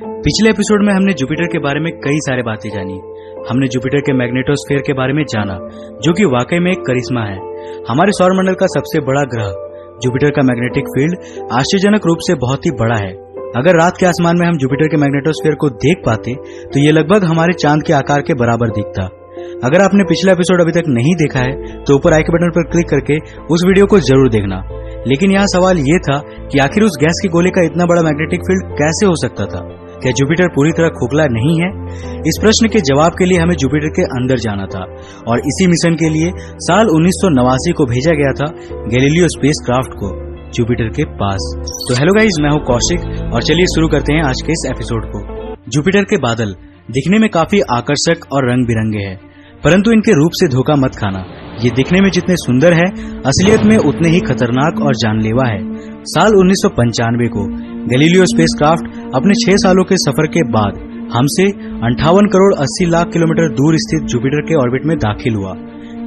पिछले एपिसोड में हमने जुपिटर के बारे में कई सारे बातें जानी। हमने जुपिटर के मैग्नेटोस्फीयर के बारे में जाना, जो कि वाकई में एक करिश्मा है। हमारे सौरमंडल का सबसे बड़ा ग्रह जुपिटर का मैग्नेटिक फील्ड आश्चर्यजनक रूप से बहुत ही बड़ा है। अगर रात के आसमान में हम जुपिटर के मैग्नेटोस्फीयर को देख पाते तो ये लगभग हमारे चांद के आकार के बराबर दिखता। अगर आपने पिछला एपिसोड अभी तक नहीं देखा है तो ऊपर आई के बटन पर क्लिक करके उस वीडियो को जरूर देखना। लेकिन यहाँ सवाल ये था कि आखिर उस गैस के गोले का इतना बड़ा मैग्नेटिक फील्ड कैसे हो सकता था? क्या जुपिटर पूरी तरह खोखला नहीं है? इस प्रश्न के जवाब के लिए हमें जुपिटर के अंदर जाना था और इसी मिशन के लिए साल 1989 को भेजा गया था गैलीलियो स्पेसक्राफ्ट को जुपिटर के पास। तो हेलो गाइस, मैं हूँ कौशिक और चलिए शुरू करते हैं आज के इस एपिसोड को। जुपिटर के बादल दिखने में काफी आकर्षक और रंग बिरंगे हैं, परंतु इनके रूप से धोखा मत खाना। ये दिखने में जितने सुंदर है, असलियत में उतने ही खतरनाक और जानलेवा है। साल 1995 को गैलीलियो स्पेसक्राफ्ट अपने 6 सालों के सफर के बाद हमसे 58 करोड़ 80 लाख किलोमीटर दूर स्थित जुपिटर के ऑर्बिट में दाखिल हुआ।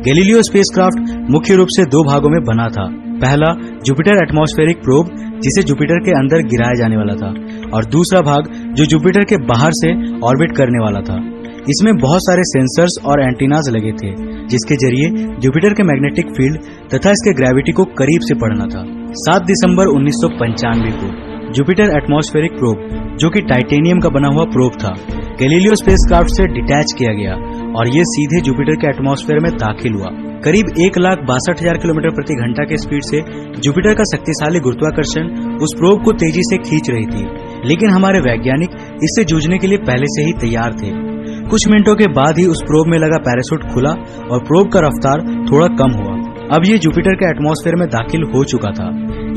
गैलीलियो स्पेसक्राफ्ट मुख्य रूप से 2 भागों में बना था। पहला जुपिटर एटमॉस्फेरिक प्रोब, जिसे जुपिटर के अंदर गिराया जाने वाला था, और दूसरा भाग जो जुपिटर के बाहर से ऑर्बिट करने वाला था। इसमें बहुत सारे सेंसर्स और एंटीनाज लगे थे, जिसके जरिए जुपिटर के मैग्नेटिक फील्ड तथा इसके ग्रेविटी को करीब से पढ़ना था। 7 दिसंबर 1995 को जुपिटर एटमॉस्फेरिक प्रोब, जो कि टाइटेनियम का बना हुआ प्रोब था, गैलीलियो स्पेसक्राफ्ट से डिटैच किया गया और ये सीधे जुपिटर के एटमॉस्फेयर में दाखिल हुआ। करीब 1,62,000 किलोमीटर प्रति घंटा के स्पीड से जुपिटर का शक्तिशाली गुरुत्वाकर्षण उस प्रोब को तेजी से खींच रही थी, लेकिन हमारे वैज्ञानिक इससे जूझने के लिए पहले से ही तैयार थे। कुछ मिनटों के बाद ही उस प्रोब में लगा पैराशूट खुला और प्रोब का रफ्तार थोड़ा कम हुआ। अब ये जुपिटर के एटमॉस्फेयर में दाखिल हो चुका था।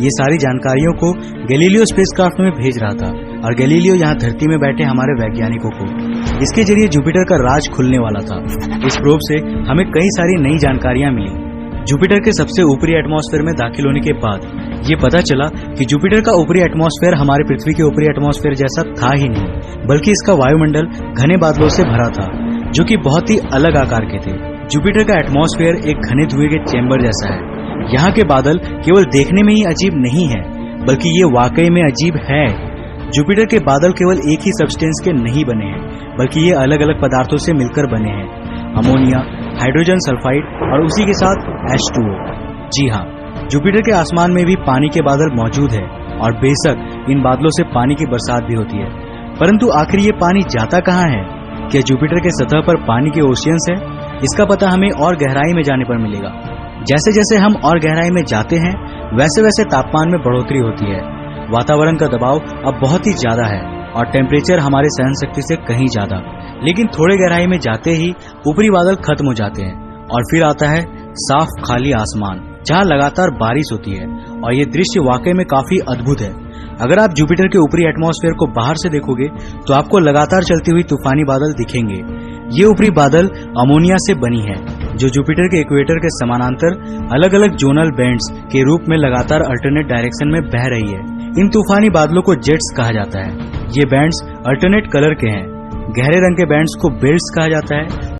ये सारी जानकारियों को गैलीलियो स्पेसक्राफ्ट में भेज रहा था और गैलीलियो यहाँ धरती में बैठे हमारे वैज्ञानिकों को इसके जरिए जुपिटर का राज खुलने वाला था। इस प्रोब से हमें कई सारी नई जानकारियां मिली। जुपिटर के सबसे ऊपरी एटमॉस्फेयर में दाखिल होने के बाद ये पता चला कि जुपिटर का ऊपरी एटमॉस्फेयर हमारे पृथ्वी के ऊपरी एटमॉस्फेयर जैसा था ही नहीं, बल्कि इसका वायुमंडल घने बादलों से भरा था, जो कि बहुत ही अलग आकार के थे। जुपिटर का एटमॉस्फेयर एक घने धुएं के चैम्बर जैसा है। यहाँ के बादल केवल देखने में ही अजीब नहीं है, बल्कि ये वाकई में अजीब है। जुपिटर के बादल केवल एक ही सब्सटेंस के नहीं बने हैं, बल्कि ये अलग अलग पदार्थों से मिलकर बने हैं। अमोनिया, हाइड्रोजन सल्फाइड और उसी के साथ H2O। जी हाँ, जुपिटर के आसमान में भी पानी के बादल मौजूद है और बेशक इन बादलों से पानी की बरसात भी होती है, परंतु आखिर ये पानी जाता कहाँ है? क्या जुपिटर के सतह पर पानी के ओशियंस है? इसका पता हमें और गहराई में जाने पर मिलेगा। जैसे जैसे हम और गहराई में जाते हैं, वैसे वैसे तापमान में बढ़ोतरी होती है। वातावरण का दबाव अब बहुत ही ज्यादा है और टेम्परेचर हमारे सहन शक्ति से कहीं ज्यादा। लेकिन थोड़े गहराई में जाते ही ऊपरी बादल खत्म हो जाते हैं और फिर आता है साफ खाली आसमान, जहाँ लगातार बारिश होती है और ये दृश्य वाकई में काफी अद्भुत है। अगर आप जुपिटर के ऊपरी एटमॉस्फेयर को बाहर से देखोगे तो आपको लगातार चलती हुई तूफानी बादल दिखेंगे। ये ऊपरी बादल अमोनिया से बनी है, जो जुपिटर के इक्वेटर के समानांतर अलग अलग जोनल बैंड्स के रूप में लगातार अल्टरनेट डायरेक्शन में बह रही है। इन तूफानी बादलों को जेट्स कहा जाता है। ये बैंड्स अल्टरनेट कलर के हैं। गहरे रंग के बैंड्स को बेल्ट्स कहा जाता है